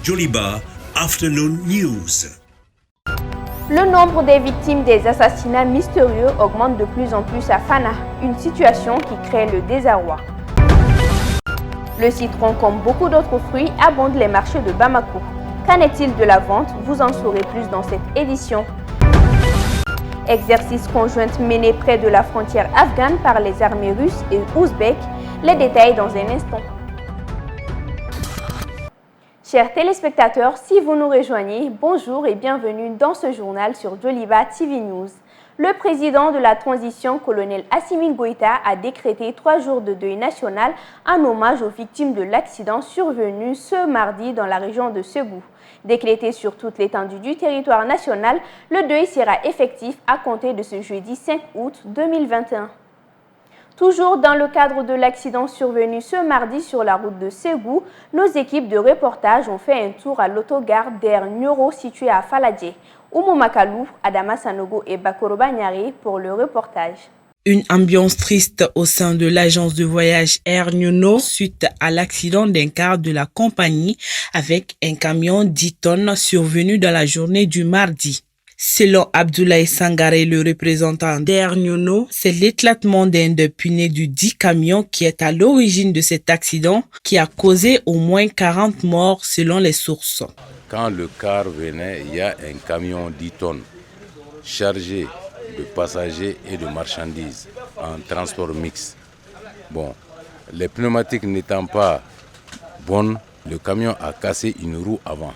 Joliba Afternoon News. Le nombre des victimes des assassinats mystérieux augmente de plus en plus à Fana, une situation qui crée le désarroi. Le citron, comme beaucoup d'autres fruits, abonde les marchés de Bamako. Qu'en est-il de la vente? Vous en saurez plus dans cette édition. Exercice conjoint mené près de la frontière afghane par les armées russes et ouzbèques. Les détails dans un instant. Chers téléspectateurs, si vous nous rejoignez, bonjour et bienvenue dans ce journal sur Joliba TV News. Le président de la transition, colonel Assimi Goïta, a décrété 3 jours de deuil national en hommage aux victimes de l'accident survenu ce mardi dans la région de Ségou. Décrété sur toute l'étendue du territoire national, le deuil sera effectif à compter de ce jeudi 5 août 2021. Toujours dans le cadre de l'accident survenu ce mardi sur la route de Ségou, nos équipes de reportage ont fait un tour à l'autogare d'Air Nioro située à Faladje. Oumou Makalou, Adama Sanogo et Bakoro Banyare pour le reportage. Une ambiance triste au sein de l'agence de voyage Air Nioro suite à l'accident d'un car de la compagnie avec un camion 10 tonnes survenu dans la journée du mardi. Selon Abdoulaye Sangaré, le représentant d'Air Nioro, c'est l'éclatement d'un des pneus du 10 camion qui est à l'origine de cet accident qui a causé au moins 40 morts selon les sources. Quand le car venait, il y a un camion 10 tonnes chargé de passagers et de marchandises en transport mixte. Bon, les pneumatiques n'étant pas bonnes, le camion a cassé une roue avant.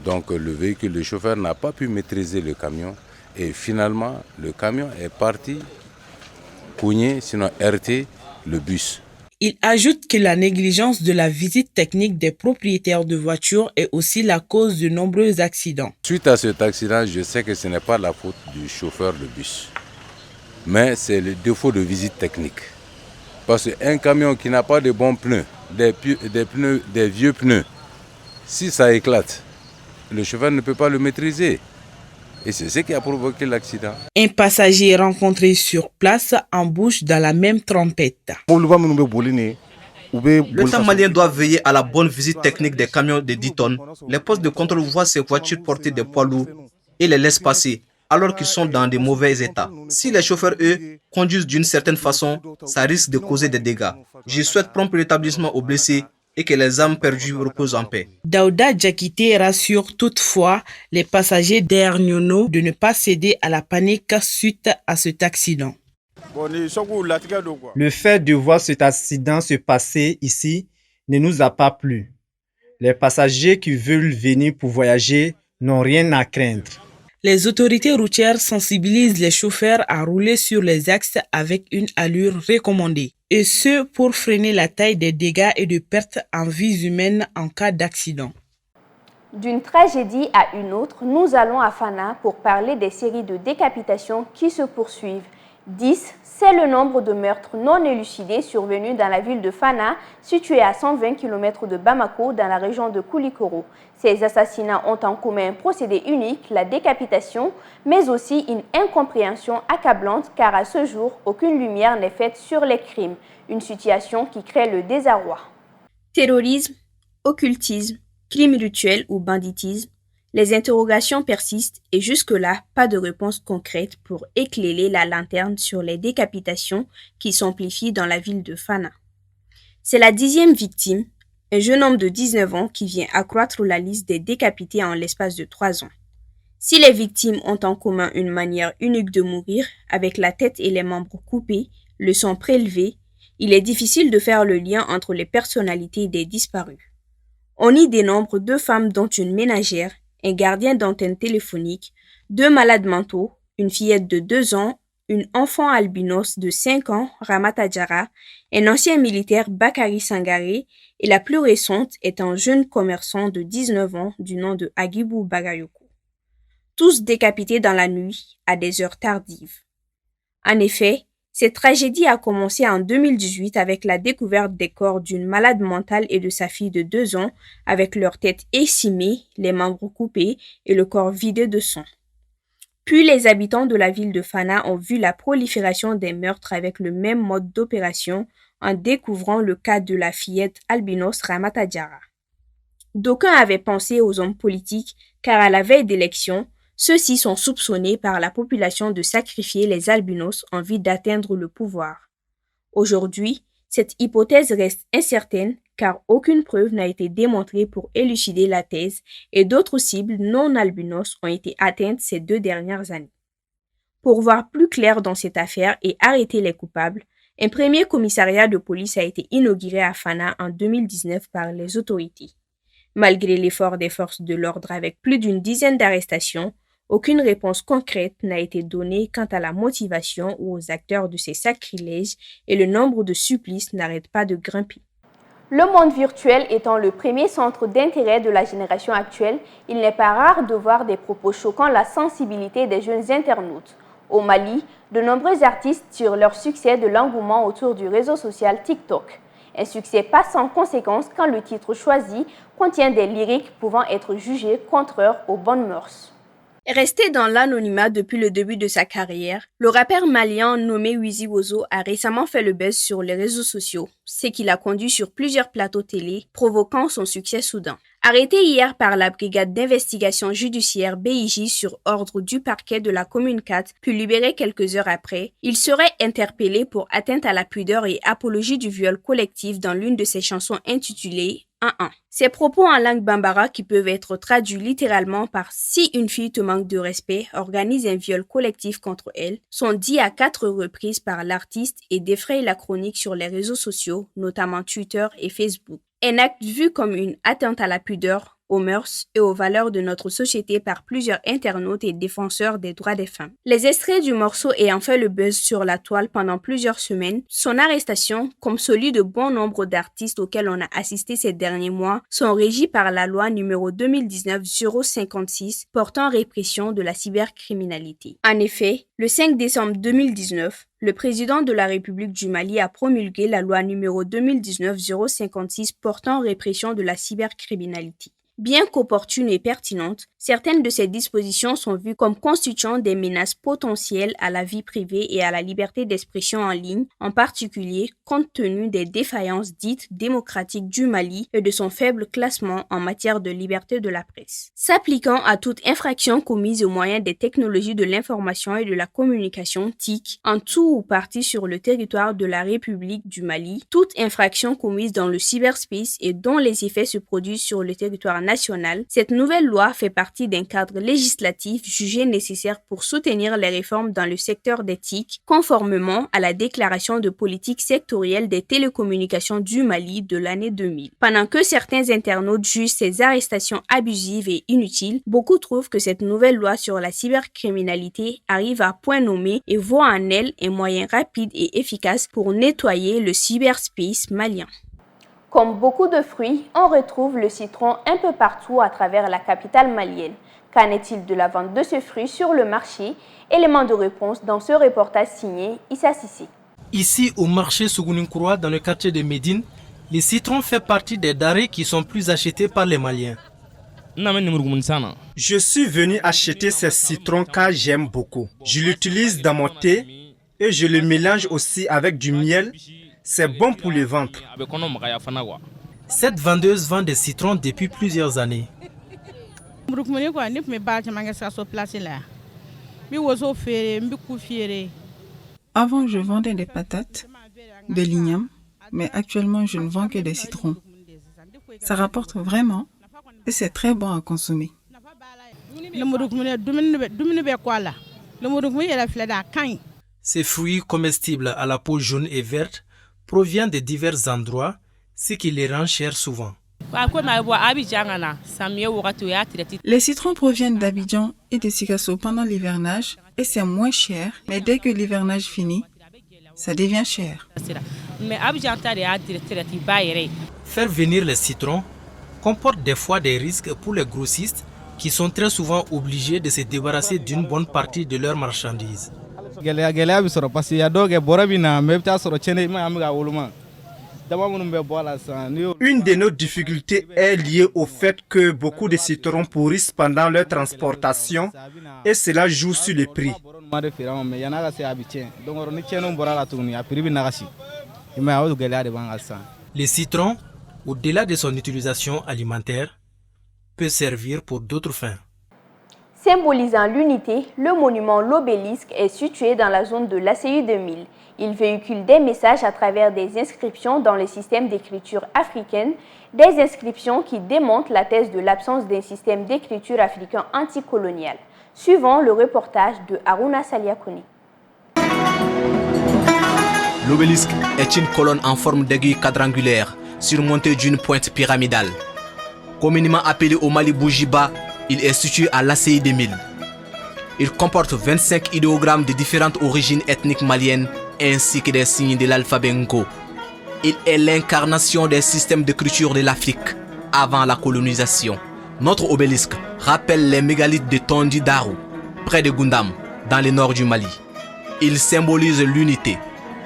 Donc le véhicule, le chauffeur n'a pas pu maîtriser le camion et finalement le camion est parti cogner, sinon heurter le bus. Il ajoute que la négligence de la visite technique des propriétaires de voitures est aussi la cause de nombreux accidents. Suite à cet accident, je sais que ce n'est pas la faute du chauffeur de bus, mais c'est le défaut de visite technique. Parce qu'un camion qui n'a pas de bons pneus, des vieux pneus, si ça éclate, le chauffeur ne peut pas le maîtriser. Et c'est ce qui a provoqué l'accident. Un passager rencontré sur place embouche dans la même trompette. L'État malien doit veiller à la bonne visite technique des camions de 10 tonnes. Les postes de contrôle voient ces voitures porter des poids lourds et les laissent passer alors qu'ils sont dans de mauvais états. Si les chauffeurs, eux, conduisent d'une certaine façon, ça risque de causer des dégâts. Je souhaite prompt rétablissement aux blessés et que les âmes perdues reposent en paix. Daouda Djakité rassure toutefois les passagers d'Air Nioro de ne pas céder à la panique suite à cet accident. Le fait de voir cet accident se passer ici ne nous a pas plu. Les passagers qui veulent venir pour voyager n'ont rien à craindre. Les autorités routières sensibilisent les chauffeurs à rouler sur les axes avec une allure recommandée. Et ce, pour freiner la taille des dégâts et de pertes en vies humaines en cas d'accident. D'une tragédie à une autre, nous allons à Fana pour parler des séries de décapitations qui se poursuivent. 10, c'est le nombre de meurtres non élucidés survenus dans la ville de Fana, située à 120 km de Bamako, dans la région de Koulikoro. Ces assassinats ont en commun un procédé unique, la décapitation, mais aussi une incompréhension accablante car à ce jour, aucune lumière n'est faite sur les crimes, une situation qui crée le désarroi. Terrorisme, occultisme, crime rituel ou banditisme, les interrogations persistent et jusque-là, pas de réponse concrète pour éclairer la lanterne sur les décapitations qui s'amplifient dans la ville de Fana. C'est la 10e victime, un jeune homme de 19 ans qui vient accroître la liste des décapités en l'espace de 3 ans. Si les victimes ont en commun une manière unique de mourir, avec la tête et les membres coupés, le sang prélevé, il est difficile de faire le lien entre les personnalités des disparus. On y dénombre 2 femmes dont une ménagère, un gardien d'antenne téléphonique, 2 malades mentaux, une fillette de 2 ans, une enfant albinos de 5 ans, Ramata Diarra, un ancien militaire Bakary Sangaré et la plus récente est un jeune commerçant de 19 ans du nom de Agibou Bagayoko. Tous décapités dans la nuit à des heures tardives. En effet, cette tragédie a commencé en 2018 avec la découverte des corps d'une malade mentale et de sa fille de 2 ans avec leur tête écimée, les membres coupés et le corps vidé de sang. Puis les habitants de la ville de Fana ont vu la prolifération des meurtres avec le même mode d'opération en découvrant le cas de la fillette albinos Ramata Diarra. D'aucuns avaient pensé aux hommes politiques, car à la veille d'élections, ceux-ci sont soupçonnés par la population de sacrifier les albinos en vue d'atteindre le pouvoir. Aujourd'hui, cette hypothèse reste incertaine car aucune preuve n'a été démontrée pour élucider la thèse et d'autres cibles non albinos ont été atteintes ces 2 dernières années. Pour voir plus clair dans cette affaire et arrêter les coupables, un premier commissariat de police a été inauguré à Fana en 2019 par les autorités. Malgré l'effort des forces de l'ordre avec plus d'une dizaine d'arrestations, aucune réponse concrète n'a été donnée quant à la motivation ou aux acteurs de ces sacrilèges et le nombre de supplices n'arrête pas de grimper. Le monde virtuel étant le premier centre d'intérêt de la génération actuelle, il n'est pas rare de voir des propos choquant la sensibilité des jeunes internautes. Au Mali, de nombreux artistes tirent leur succès de l'engouement autour du réseau social TikTok. Un succès pas sans conséquence quand le titre choisi contient des lyriques pouvant être jugées contraires aux bonnes mœurs. Resté dans l'anonymat depuis le début de sa carrière, le rappeur malien nommé Wizi Wozo a récemment fait le buzz sur les réseaux sociaux, ce qui l'a conduit sur plusieurs plateaux télé, provoquant son succès soudain. Arrêté hier par la brigade d'investigation judiciaire BIJ sur ordre du parquet de la commune 4, puis libéré quelques heures après, il serait interpellé pour atteinte à la pudeur et apologie du viol collectif dans l'une de ses chansons intitulée 1-1. Ces propos en langue bambara qui peuvent être traduits littéralement par « si une fille te manque de respect, organise un viol collectif contre elle » sont dits à 4 reprises par l'artiste et défrayent la chronique sur les réseaux sociaux, notamment Twitter et Facebook. Un acte vu comme une atteinte à la pudeur, aux mœurs et aux valeurs de notre société par plusieurs internautes et défenseurs des droits des femmes. Les extraits du morceau ayant fait le buzz sur la toile pendant plusieurs semaines, son arrestation, comme celui de bon nombre d'artistes auxquels on a assisté ces derniers mois, sont régis par la loi numéro 2019-056 portant répression de la cybercriminalité. En effet, le 5 décembre 2019, le président de la République du Mali a promulgué la loi numéro 2019-056 portant répression de la cybercriminalité. Bien qu'opportunes et pertinentes, certaines de ces dispositions sont vues comme constituant des menaces potentielles à la vie privée et à la liberté d'expression en ligne, en particulier compte tenu des défaillances dites démocratiques du Mali et de son faible classement en matière de liberté de la presse. S'appliquant à toute infraction commise au moyen des technologies de l'information et de la communication TIC, en tout ou partie sur le territoire de la République du Mali, toute infraction commise dans le cyberspace et dont les effets se produisent sur le territoire national, cette nouvelle loi fait partie d'un cadre législatif jugé nécessaire pour soutenir les réformes dans le secteur des TIC, conformément à la déclaration de politique sectorielle des télécommunications du Mali de l'année 2000. Pendant que certains internautes jugent ces arrestations abusives et inutiles, beaucoup trouvent que cette nouvelle loi sur la cybercriminalité arrive à point nommé et voit en elle un moyen rapide et efficace pour nettoyer le cyberspace malien. Comme beaucoup de fruits, on retrouve le citron un peu partout à travers la capitale malienne. Qu'en est-il de la vente de ce fruit sur le marché? Élément de réponse dans ce reportage signé Issa Sissi. Ici, au marché Sougouninkoura, dans le quartier de Médine, les citrons font partie des denrées qui sont plus achetées par les Maliens. Je suis venu acheter ces citrons car j'aime beaucoup. Je l'utilise dans mon thé et je le mélange aussi avec du miel. C'est bon pour le ventre. Cette vendeuse vend des citrons depuis plusieurs années. Avant, je vendais des patates, de l'igname, mais actuellement, je ne vends que des citrons. Ça rapporte vraiment et c'est très bon à consommer. Ces fruits comestibles à la peau jaune et verte proviennent de divers endroits, ce qui les rend chers souvent. Les citrons proviennent d'Abidjan et de Sikasso pendant l'hivernage et c'est moins cher, mais dès que l'hivernage finit, ça devient cher. Faire venir les citrons comporte des fois des risques pour les grossistes qui sont très souvent obligés de se débarrasser d'une bonne partie de leurs marchandises. Une de nos difficultés est liée au fait que beaucoup de citrons pourrissent pendant leur transportation et cela joue sur le prix. Les citrons, au-delà de son utilisation alimentaire, peut servir pour d'autres fins. Symbolisant l'unité, le monument L'Obélisque est situé dans la zone de l'ACU 2000. Il véhicule des messages à travers des inscriptions dans le système d'écriture africaine, des inscriptions qui démontrent la thèse de l'absence d'un système d'écriture africain anticolonial. Suivant le reportage de Haruna Saliakoni. L'obélisque est une colonne en forme d'aiguille quadrangulaire surmontée d'une pointe pyramidale. Communément appelé au Mali Boujiba, il est situé à l'ACI 2000. Il comporte 25 idéogrammes de différentes origines ethniques maliennes ainsi que des signes de l'alphabet Ngo. Il est l'incarnation des systèmes d'écriture de l'Afrique avant la colonisation. Notre obélisque rappelle les mégalithes de Tondi Darou, près de Gundam, dans le nord du Mali. Il symbolise l'unité.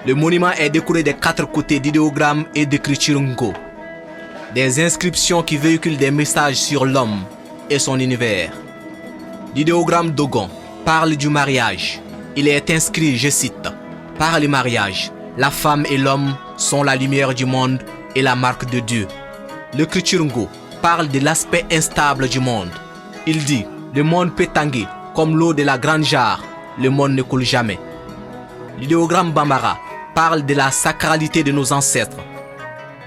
Le monument est décoré des 4 côtés d'idéogrammes et d'écritures Ngo. Des inscriptions qui véhiculent des messages sur l'homme et son univers. L'idéogramme Dogon parle du mariage. Il est inscrit, je cite, « Par le mariage, la femme et l'homme sont la lumière du monde et la marque de Dieu. » L'écriture Ngo parle de l'aspect instable du monde. Il dit, « Le monde peut tanguer comme l'eau de la grande jarre, le monde ne coule jamais. » L'idéogramme Bambara parle de la sacralité de nos ancêtres.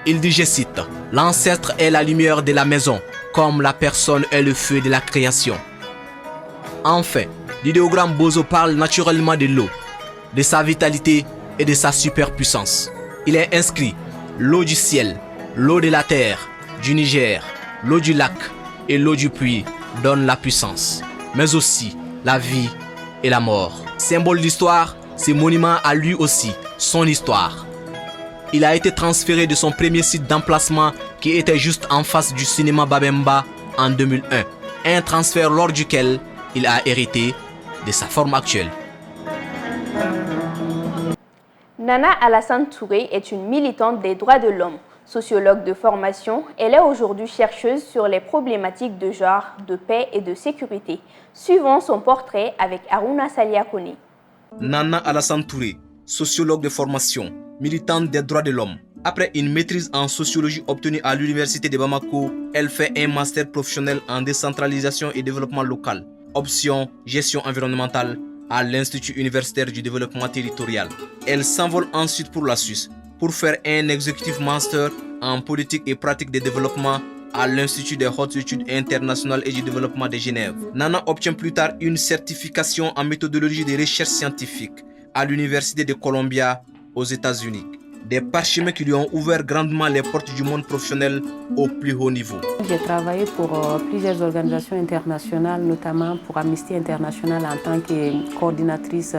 Il dit, je cite, « L'ancêtre est la lumière de la maison, comme la personne est le feu de la création. » Enfin, l'idéogramme Bozo parle naturellement de l'eau, de sa vitalité et de sa superpuissance. Il est inscrit l'eau du ciel, l'eau de la terre, du Niger, l'eau du lac et l'eau du puits donnent la puissance, mais aussi la vie et la mort. Symbole d'histoire, ce monument a lui aussi son histoire. Il a été transféré de son premier site d'emplacement qui était juste en face du cinéma Babemba en 2001. Un transfert lors duquel il a hérité de sa forme actuelle. Nana Alassane Touré est une militante des droits de l'homme. Sociologue de formation, elle est aujourd'hui chercheuse sur les problématiques de genre, de paix et de sécurité. Suivons son portrait avec Haruna Saliakoni. Nana Alassane Touré, sociologue de formation, militante des droits de l'homme. Après une maîtrise en sociologie obtenue à l'université de Bamako, elle fait un master professionnel en décentralisation et développement local, option gestion environnementale à l'Institut universitaire du développement territorial. Elle s'envole ensuite pour la Suisse pour faire un executive master en politique et pratique de développement à l'Institut des hautes études internationales et du développement de Genève. Nana obtient plus tard une certification en méthodologie de recherche scientifique à l'Université de Columbia aux États-Unis. Des parchemins qui lui ont ouvert grandement les portes du monde professionnel au plus haut niveau. J'ai travaillé pour plusieurs organisations internationales, notamment pour Amnesty International en tant que coordinatrice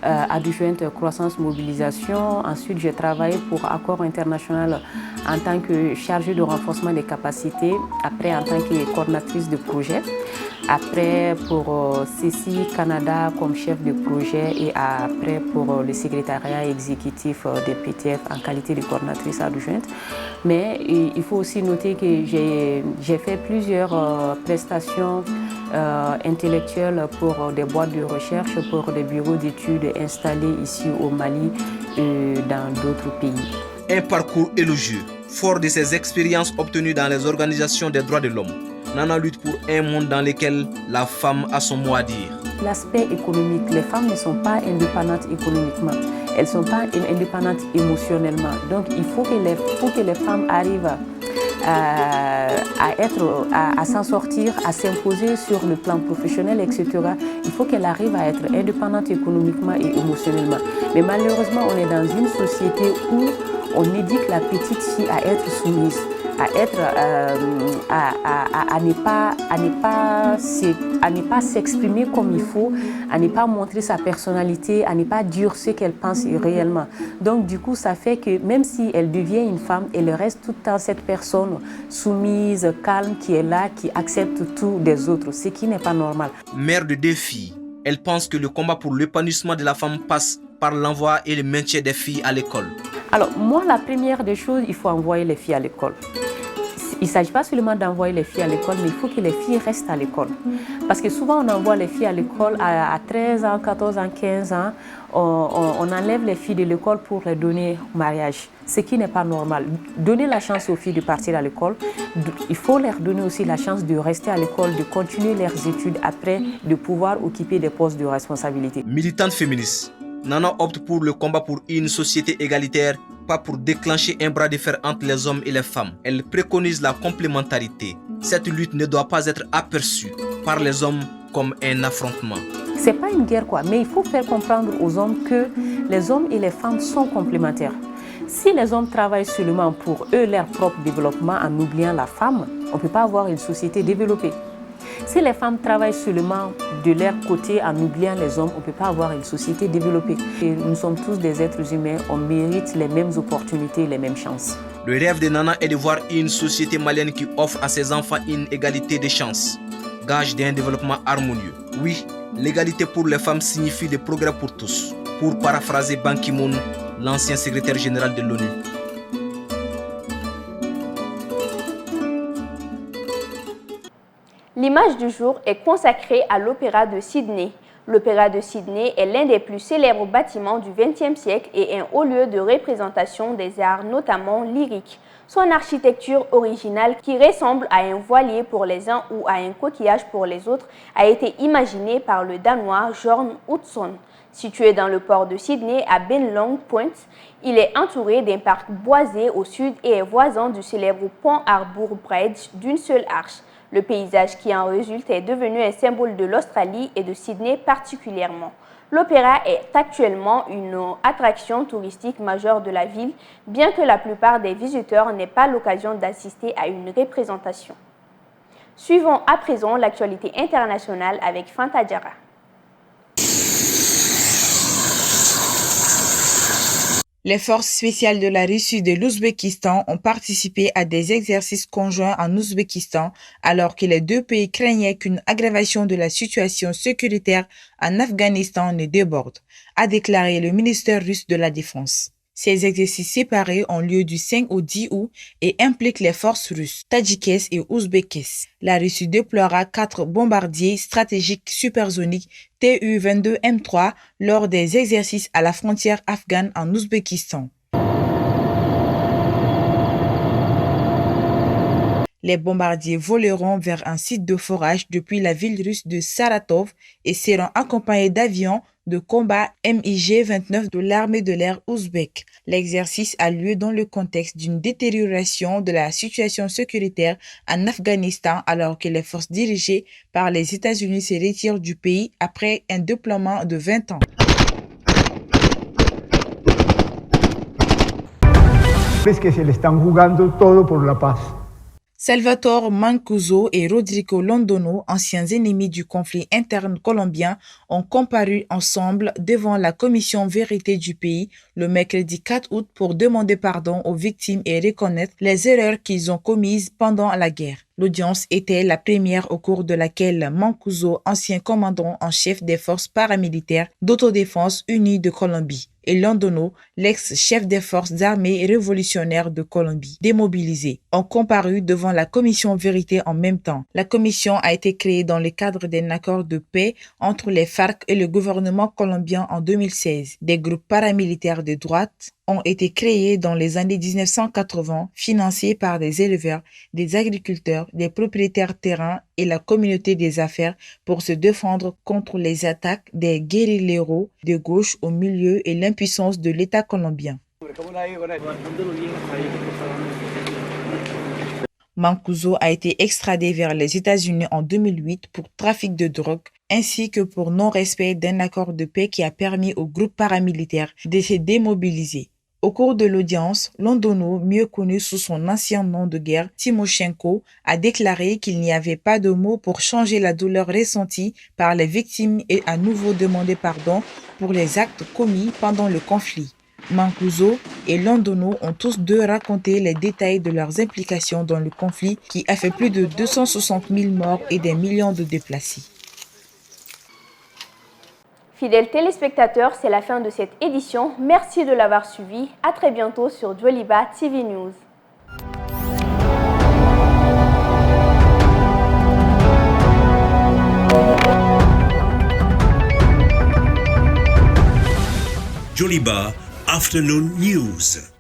adjointe croissance mobilisation. Ensuite, j'ai travaillé pour Accord International en tant que chargée de renforcement des capacités, après en tant que coordinatrice de projet, après pour CECI Canada comme chef de projet et après pour le secrétariat exécutif des PTF en qualité de coordinatrice adjointe. Mais il faut aussi noter que j'ai fait plusieurs prestations intellectuelles pour des boîtes de recherche, pour des bureaux d'études installés ici au Mali et dans d'autres pays. Un parcours élogieux, fort de ses expériences obtenues dans les organisations des droits de l'homme. Nana lutte pour un monde dans lequel la femme a son mot à dire. L'aspect économique, les femmes ne sont pas indépendantes économiquement, elles ne sont pas indépendantes émotionnellement. Donc il faut que les femmes arrivent à s'en sortir, à s'imposer sur le plan professionnel, etc. Il faut qu'elle arrive à être indépendante économiquement et émotionnellement. Mais malheureusement, on est dans une société où on éduque la petite fille à être soumise, à ne pas s'exprimer comme il faut, à ne pas montrer sa personnalité, à ne pas dire ce qu'elle pense réellement. Donc du coup, ça fait que même si elle devient une femme, elle reste tout le temps cette personne soumise, calme, qui est là, qui accepte tout des autres, ce qui n'est pas normal. Mère de 2 filles, elle pense que le combat pour l'épanouissement de la femme passe par l'envoi et le maintien des filles à l'école. Alors moi, la première des choses, il faut envoyer les filles à l'école. Il ne s'agit pas seulement d'envoyer les filles à l'école, mais il faut que les filles restent à l'école. Parce que souvent, on envoie les filles à l'école à 13 ans, 14 ans, 15 ans. On enlève les filles de l'école pour les donner au mariage, ce qui n'est pas normal. Donner la chance aux filles de partir à l'école, il faut leur donner aussi la chance de rester à l'école, de continuer leurs études après, de pouvoir occuper des postes de responsabilité. Militante féministe, Nana opte pour le combat pour une société égalitaire, pas pour déclencher un bras de fer entre les hommes et les femmes. Elle préconise la complémentarité. Cette lutte ne doit pas être aperçue par les hommes comme un affrontement. C'est pas une guerre quoi, mais il faut faire comprendre aux hommes que les hommes et les femmes sont complémentaires. Si les hommes travaillent seulement pour eux, leur propre développement, en oubliant la femme, on ne peut pas avoir une société développée. Si les femmes travaillent seulement de leur côté en oubliant les hommes, on ne peut pas avoir une société développée. Et nous sommes tous des êtres humains, on mérite les mêmes opportunités, les mêmes chances. Le rêve de Nana est de voir une société malienne qui offre à ses enfants une égalité de chances, gage d'un développement harmonieux. Oui, l'égalité pour les femmes signifie des progrès pour tous. Pour paraphraser Ban Ki-moon, l'ancien secrétaire général de l'ONU. L'image du jour est consacrée à l'Opéra de Sydney. L'Opéra de Sydney est l'un des plus célèbres bâtiments du XXe siècle et un haut lieu de représentation des arts, notamment lyriques. Son architecture originale, qui ressemble à un voilier pour les uns ou à un coquillage pour les autres, a été imaginée par le Danois Jørn Utzon. Situé dans le port de Sydney à Ben Long Point, il est entouré d'un parc boisé au sud et est voisin du célèbre pont Harbour Bridge d'une seule arche. Le paysage qui en résulte est devenu un symbole de l'Australie et de Sydney particulièrement. L'opéra est actuellement une attraction touristique majeure de la ville, bien que la plupart des visiteurs n'aient pas l'occasion d'assister à une représentation. Suivons à présent l'actualité internationale avec Fanta Diarra. Les forces spéciales de la Russie et de l'Ouzbékistan ont participé à des exercices conjoints en Ouzbékistan alors que les deux pays craignaient qu'une aggravation de la situation sécuritaire en Afghanistan ne déborde, a déclaré le ministère russe de la Défense. Ces exercices séparés ont lieu du 5 au 10 août et impliquent les forces russes, tadjikes et ouzbékes. La Russie déploiera 4 bombardiers stratégiques supersoniques Tu-22M3 lors des exercices à la frontière afghane en Ouzbékistan. Les bombardiers voleront vers un site de forage depuis la ville russe de Saratov et seront accompagnés d'avions de combat MiG-29 de l'armée de l'air ouzbek. L'exercice a lieu dans le contexte d'une détérioration de la situation sécuritaire en Afghanistan alors que les forces dirigées par les États-Unis se retirent du pays après un déploiement de 20 ans. Es que se le están jugando todo por la paz. Salvatore Mancuso et Rodrigo Londono, anciens ennemis du conflit interne colombien, ont comparu ensemble devant la commission vérité du pays le mercredi 4 août pour demander pardon aux victimes et reconnaître les erreurs qu'ils ont commises pendant la guerre. L'audience était la première au cours de laquelle Mancuso, ancien commandant en chef des forces paramilitaires d'autodéfense unies de Colombie, et Londono, l'ex-chef des forces armées révolutionnaires de Colombie, démobilisés, ont comparu devant la commission vérité en même temps. La commission a été créée dans le cadre d'un accord de paix entre les FARC et le gouvernement colombien en 2016. Des groupes paramilitaires de droite ont été créés dans les années 1980, financés par des éleveurs, des agriculteurs, des propriétaires terrains et la communauté des affaires pour se défendre contre les attaques des guérilleros de gauche au milieu et l'impuissance de l'État colombien. Mancuso a été extradé vers les États-Unis en 2008 pour trafic de drogue ainsi que pour non-respect d'un accord de paix qui a permis aux groupes paramilitaires de se démobiliser. Au cours de l'audience, Londono, mieux connu sous son ancien nom de guerre, Timoshenko, a déclaré qu'il n'y avait pas de mots pour changer la douleur ressentie par les victimes et à nouveau demandé pardon pour les actes commis pendant le conflit. Mancuso et Londono ont tous deux raconté les détails de leurs implications dans le conflit qui a fait plus de 260 000 morts et des millions de déplacés. Fidèles téléspectateurs, c'est la fin de cette édition. Merci de l'avoir suivi. À très bientôt sur Djoliba TV News. Joliba Afternoon News.